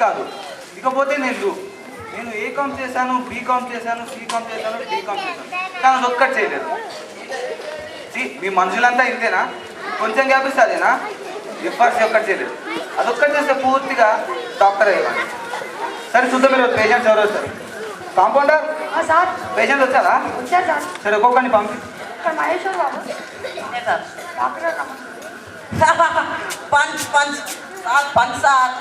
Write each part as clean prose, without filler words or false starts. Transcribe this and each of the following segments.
కాదు. ఇకపోతే నేను ఏ కౌంట్ చేశాను, బి కౌంట్ చేశాను, సి కౌంట్ చేశాను, డి కౌంట్ చేశాను, కానీ అది ఒక్కటి చేయలేదు. మీ మనుషులంతా ఇంతేనా? కొంచెం గ్యాప్ ఇస్తే అదేనా? ఎఫర్ట్స్ ఒక్కటి చేయలేదు. అదొక్కటి చేస్తే పూర్తిగా డాక్టర్ అయ్యేవాడు. సరే చూద్దాం, మీరు పేషెంట్స్ ఎవరు వస్తారు? కాంపౌండర్ సార్, పేషెంట్ వచ్చారా? వచ్చారు సార్. సరే ఒక్కొక్కరిని పంపి. Maheshwar Babu sir. Doctor punch punch sir, punch sir.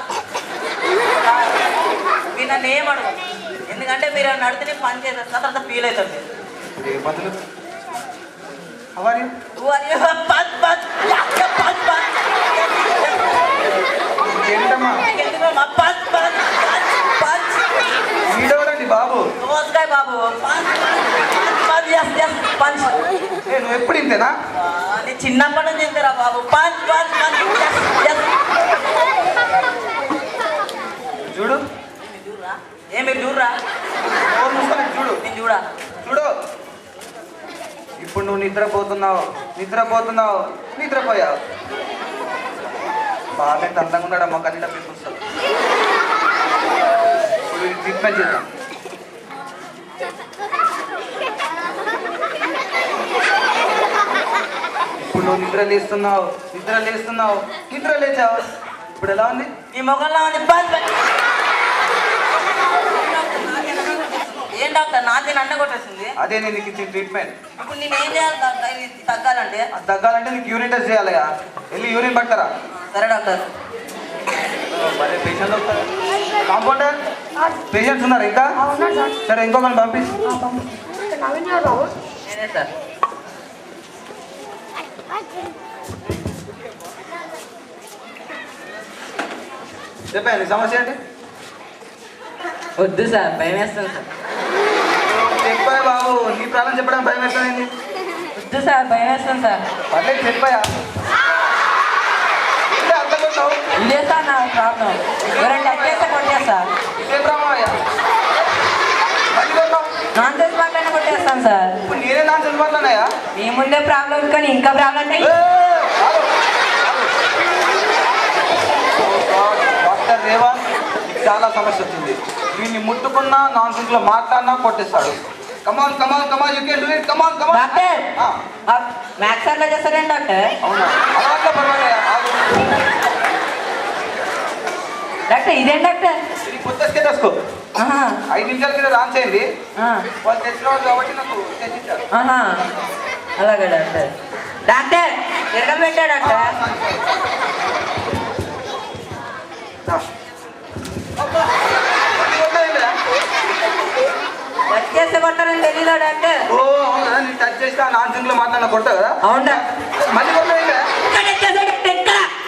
మీరు నన్ను ఏమడు, ఎందుకంటే మీరు నడితే పని చేస్తారు సార్, తర్వాత ఫీల్ అవుతుంది. బాబు నువ్వు ఎప్పుడు ఇంతేనా? చిన్నప్పటి నుంచి ఇంతేరా బాబు. Punch punch punch. చూడు, మీరు చూడరా? చూడు, నేను చూడా. చూడు, ఇప్పుడు నువ్వు నిద్రపోతున్నావు. నిద్రపోయావు. బాగా ఎంత అందంగా ఉన్నాడు, మా కన్నీళ్ళ పిలుపుస్తావు. ఇప్పుడు ట్రీట్మెంట్ చేద్దాం. ఇప్పుడు నువ్వు నిద్ర లేచావు. ఇప్పుడు ఎలా ఉంది? ఈ మొగల్లో ఉంది. ఏం డాక్టర్, నాది నన్ను కొట్టేసింది. అదే నేను నీకు ఇచ్చిన ట్రీట్మెంట్. ఇప్పుడు నేను ఏం చేయాలి తగ్గాలంటే? నీకు యూరిన్ టెస్ట్ చేయాలయా? వెళ్ళి యూరిన్ పట్టరా. సరే డాక్టర్. మరి పేషెంట్ వస్తారు. కాంపౌండర్, పేషెంట్స్ ఉన్నారు ఇంకా? సరే ఇంకొకరిని పంపించు. నేనే సార్. చెప్పాను నీ సమస్య ఏంటి? వద్దు సార్, భయం వేస్తుంది సార్. చెప్పాయా బాబు, నీ ప్రాబ్లం చెప్పడం భయం వేస్తుంది. వద్దు సార్, భయం వేస్తుంది సార్. పర్లేదు చెప్పాయా? ఇదే సార్ నా ప్రాబ్లం. ఎవరైనా టచ్ చేస్తే కొట్టేస్తా. ఇదే ప్రాబ్లం అయ్యా? నాన్ సెన్స్ మాట్లాడినా కొట్టేస్తాను సార్. ఇప్పుడు నేనే నాన్ సెన్స్ మాట్లాడినాయా? మీ ముందే ప్రాబ్లం కానీ ఇంకా ప్రాబ్లం డాక్టర్ రేవంత్, చాలా సమస్య వచ్చింది. వీడిని ముట్టుకున్నా, నాన్ సెన్స్ లో మాట్లాడినా కొట్టేస్తాడు. Come on you can do it. Come on doctor. Maths అట్లా చేస్తారేంటి డాక్టర్? అవునా? అలవాట్ల పర్వాలేదా? డాక్టర్ ఇదేం డాక్టర్? ఇది కొత్త స్కెటోస్కోప్. 5 నిమిషాల కింద రాన్ చేయండి. వాళ్ళు తెచ్చినవాడు కాబట్టి నాకు తెచ్చిచ్చారు. అలాగే డాక్టర్. డాక్టర్ తిరగం పెట్టా డాక్టర్. టచ్ చేస్తే కొట్టారని తెలీదా డాక్టర్? ఓ అవునా, నేను టచ్ చేస్తే నాన్ సింగ్ లో మాట్లాడిన కొడతా కదా? అవునా? మళ్ళీ కొట్టా.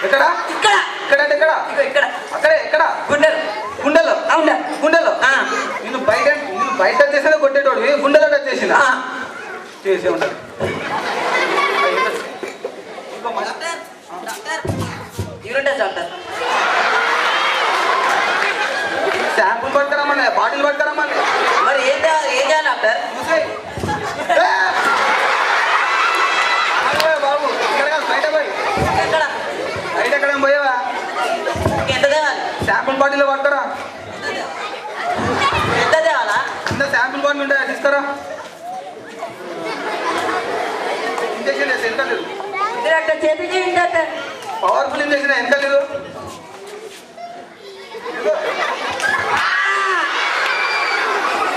ఎక్కడ? ఇక్కడ. అక్కడే ఎక్కడ? గుండెలో. అవునా? గుండెలో. నేను బయట చేసేదే కొట్టేటోడు, గుండెలో టచ్ చేసిన చేసే ఉండాలి. శాంపుల్ పట్టుకురమ్మని, బాటిల్ పట్టుకురమ్మని. మరి ఏం చేయాలి డాక్టర్? బాబు ఇక్కడ బయట పోయి. బయట ఎక్కడ పోయావా? ఎంత తేవాలి? శాంపుల్ బాటిల్ పట్టుకురా. ఎంత తేవాలా? కింద శాంపుల్ బాటిల్ ఉంటాయా, తీసుకురా. ఇంజక్షన్ వేసి ఎంత లేదు? డాక్టర్ చేతికి డాక్టర్. పవర్ఫుల్ ఇంజక్షన్ ఎంత లేదు?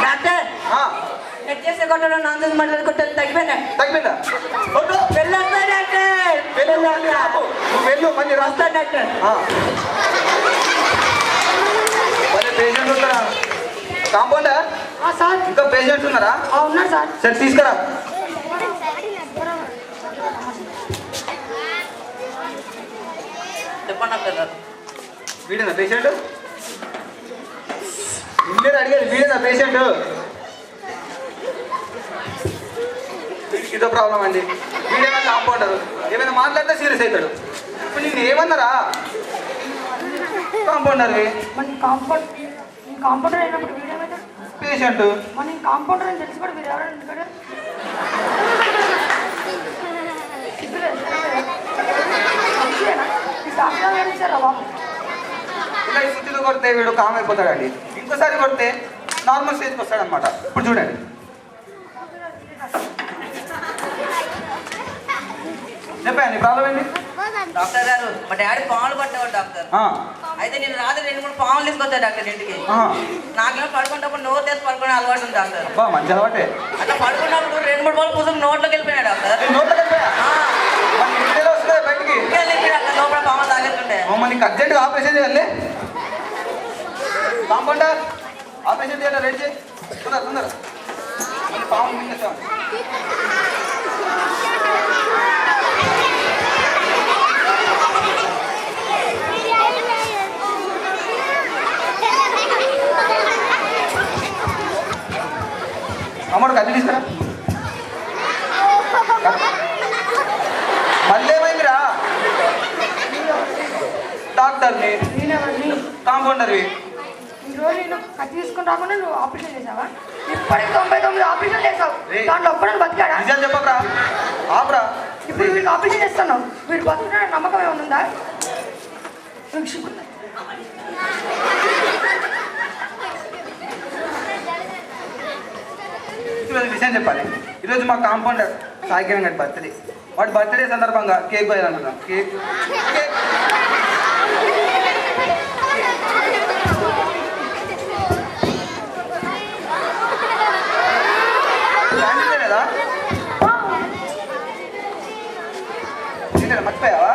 డాక్టర్ నెట్ చేసే కొట్టలో నాన్ సెన్స్ మాటలు కొట్టాలి. తగ్గిపోయిందా? వెళ్ళొస్తా డాక్టర్. వెళ్ళు, మళ్ళీ వస్తా డాక్టర్. మళ్ళీ పేషెంట్ ఉంటారా? కాంపౌండర్ సార్, ఇంకా పేషెంట్స్ ఉన్నారా? ఉన్నారు సార్. సరే తీసుకురా. చెప్పండి డాక్టర్. వీడేనా పేషెంట్? నిన్నే అడిగేది, వీడేనా పేషెంట్? వీడికి ఇదో ప్రాబ్లం అండి. వీడేనా కాంపౌండర్? ఏమైనా మాట్లాడితే సీరియస్ అవుతాడు. ఇప్పుడు నిన్ను ఏమన్నారా? కాంపౌండర్వి. కాంపౌండర్ అయినప్పుడు వీడేమవుతాడు? పేషెంట్. మన కాంపౌండర్ అని తెలిసి కూడా మీరు ఎవరైనా ఎందుకంటే డాక్టర్ బాబు ఇలా ఈ సుత్తితో కొడితే వీడు కామ్ అయిపోతాడండి. ఇంకోసారి కొడితే నార్మల్ స్టేజ్కి వస్తాడనమాట. ఇప్పుడు చూడండి. చెప్పండి ప్రాబ్లం ఏంటి? డాక్టర్ గారు మా డాడీ పాములు పట్టేవాడు డాక్టర్. అయితే నేను రాత్రి 2-3 పాములు తీసుకొచ్చాను డాక్టర్ ఇంటికి. నాకేమో పడుకున్నప్పుడు నోరు తెసి పడుకునే అలవాటు ఉంది డాక్టర్. మంచి అలవాటే. అట్లా పడుకున్నప్పుడు 2-3 పాలు కోసం నోట్లోకి వెళ్ళిపోయినా డాక్టర్. బయటికి లోపల పాములు తాగేస్తుంటే మనకి అర్జెంట్గా ఆపరేషన్ చేయాలి. కాంపౌండర్ ఆపరేషన్ చేయాలి. రెడీ చేయి తొందర. పాము మింగేస్తాం. అమ్మడు కత్తి తీసుకురా. మళ్ళీ ఏమైందిరా? డాక్టర్ని కాంపౌండర్వి. ఈరోజు నేను కత్తి తీసుకుని రాకుండా నువ్వు ఆపరేషన్ చేసావా? ఇప్పటికి 99 ఆపరేషన్ చేసావు. దాంట్లో ఒక్కడని బతికాడా? నిజం చెప్పరా? ఆపరా. ఇప్పుడు వీడికి ఆపరేషన్ చేస్తున్నావు. వీడు బతుకున్నా నమ్మకం ఏమైనా ఉందా? ఈరోజు విషయం చెప్పాలి. ఈరోజు మా కాంపౌండర్ సాయి కిరణ్ గారి బర్త్డే. వాడి బర్త్డే సందర్భంగా కేక్ కోయాలనుకున్నాం. కేక్ లేదా? మర్చిపోయావా?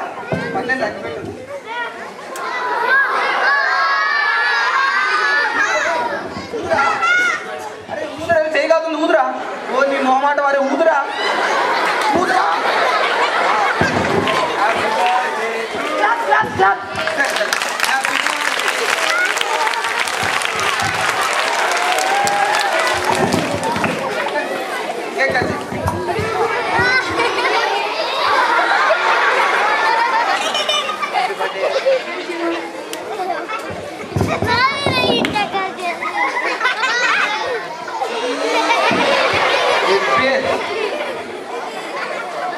పన్నెండు తగ్గిపెట్టు. అరే ఊదురా, చేయగలుగుతుంది ఊదురా. ఓ నీ మొహమాట వారే ఊదురా.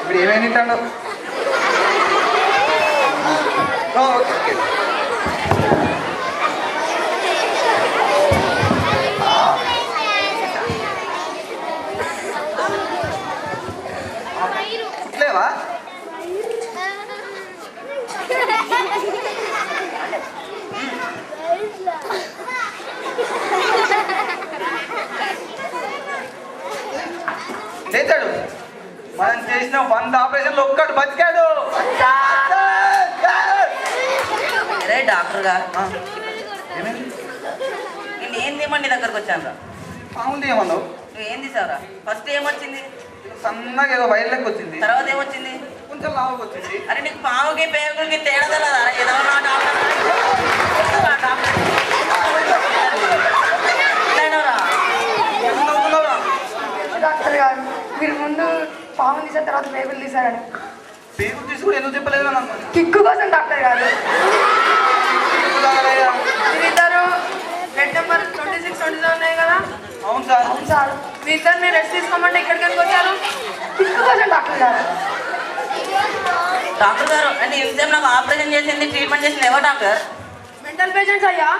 ఇప్పుడు ఏమైనా తింటాడు? ఓకే లేవా? లేచాడు. మనం చేసిన 100 ఆపరేషన్లు ఒక్కడు బతికాడు. అరే డాక్టర్ గారు ఏమైంది? నేను ఏం తీయమని నీ దగ్గరకు వచ్చాను రా. పాముంది ఏమన్నావు? నువ్వు ఏం తీసావురా? ఫస్ట్ ఏమొచ్చింది? సన్నగా ఏదో వైర్లెక్క వచ్చింది. తర్వాత ఏమొచ్చింది? కొంచెం లావుకి వచ్చింది. అరే నీకు పాముకి పేగులకి తేడా తెలదా? ఏదో నా డాక్టర్ డాక్టర్ గారు మీరు ముందు పాము తీసిన తర్వాత పేగులు తీశారని. పేగులు తీసి కూడా ఎందుకు చెప్పలేదు? కిక్కు కోసం డాక్టర్ గారు. మీరిద్దరు బెడ్ నెంబర్ 26, 27 ఉన్నాయి కదా? అవును సార్. అవును సార్. మీ ఇద్దరు మీరు రెస్ట్ తీసుకోమంటే ఇక్కడికి ఎందుకు వచ్చారు? కిక్కు కోసం డాక్టర్ గారు. డాక్టర్ గారు అంటే ఇంతసేపు నాకు ఆపరేషన్ చేసింది, ట్రీట్మెంట్ చేసింది ఎవరు డాక్టర్? మెంటల్ పేషెంట్స్ అయ్యా.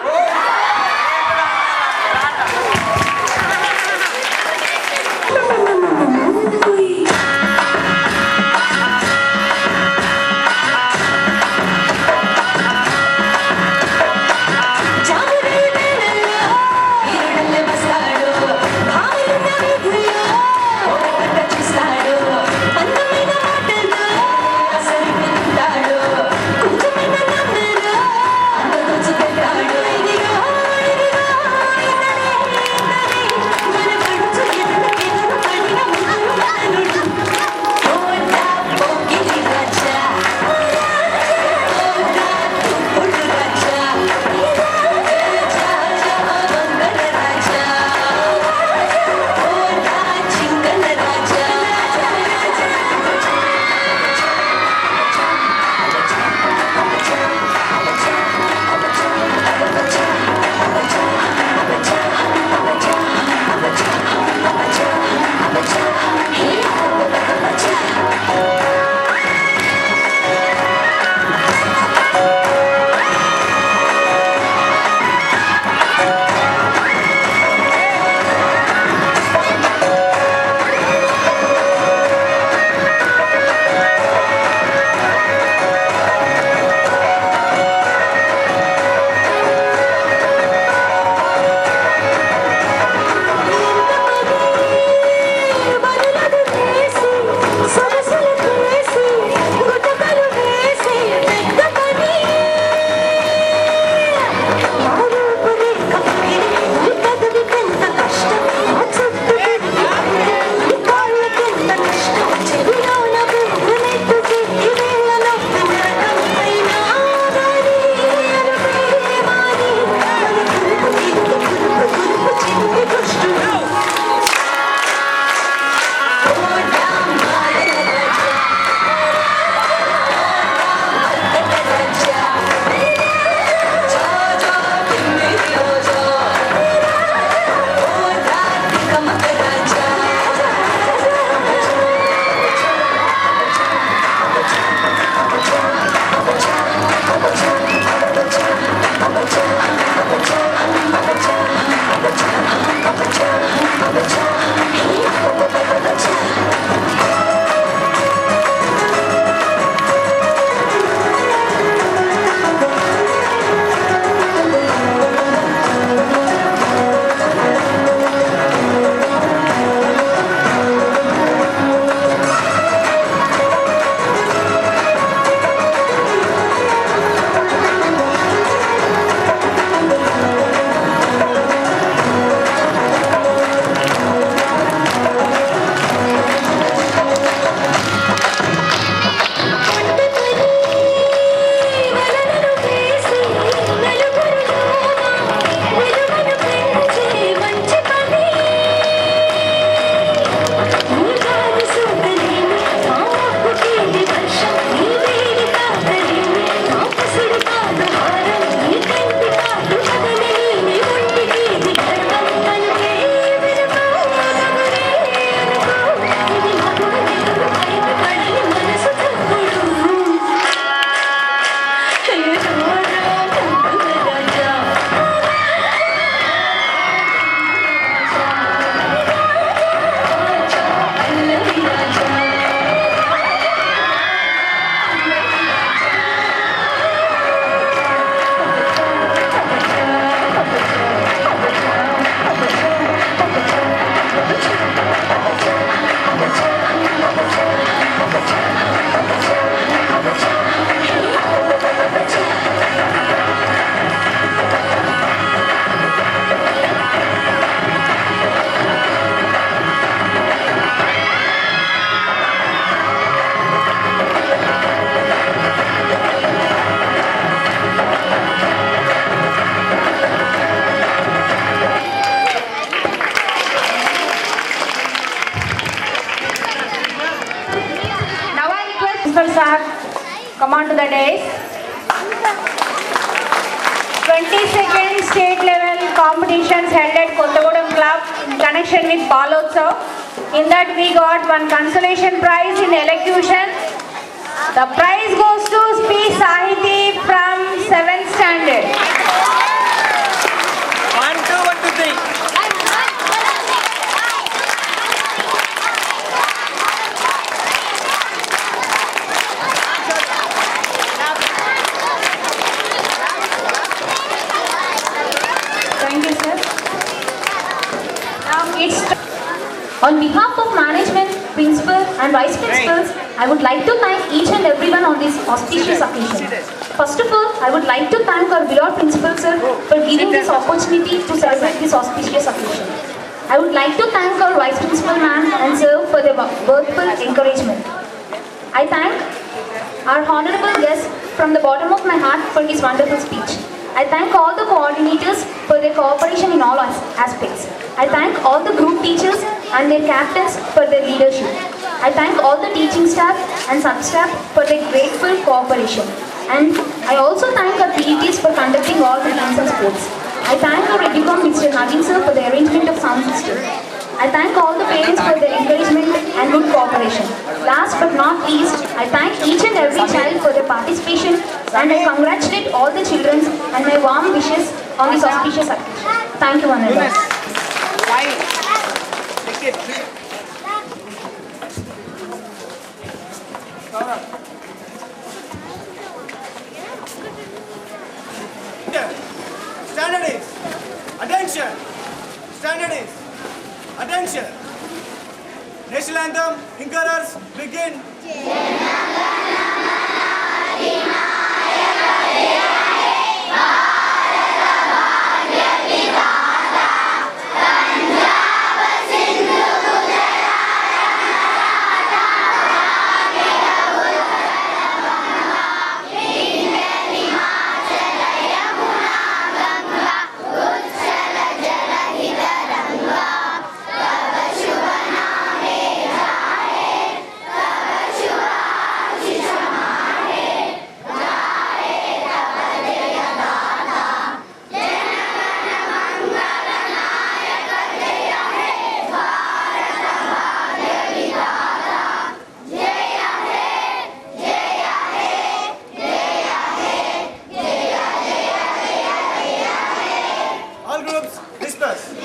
the days. 22nd state level competitions held at Kottagudem Club in connection with Balotsav. In that we got one consolation prize in elocution. The prize goes to P. Sahiti from 7th standard. 1 2 1 2 3. Thank you, sir. Now it's on behalf of management, principal and vice principals, I would like to thank each and everyone on this auspicious occasion. First of all, I would like to thank our beloved principal sir for giving this opportunity to celebrate this auspicious occasion. I would like to thank our vice principal ma'am and sir for their wordful encouragement. I thank our honorable guest from the bottom of my heart for his wonderful speech. I thank all the coordinators for their cooperation in all aspects. I thank all the group teachers and their captains for their leadership. I thank all the teaching staff and sub-staff for their grateful cooperation. And I also thank our PETs for conducting all the games and sports. I thank our Edicom Mr. Nagin sir for the arrangement of sound system. I thank all the parents for their encouragement and good cooperation. Last but not least, I thank each and every child for their participation and I congratulate all the children and my warm wishes on this auspicious occasion. Thank you, one and all. Standard is attention. Standard is attention. National anthem. Thinkers begin. All groups disperse.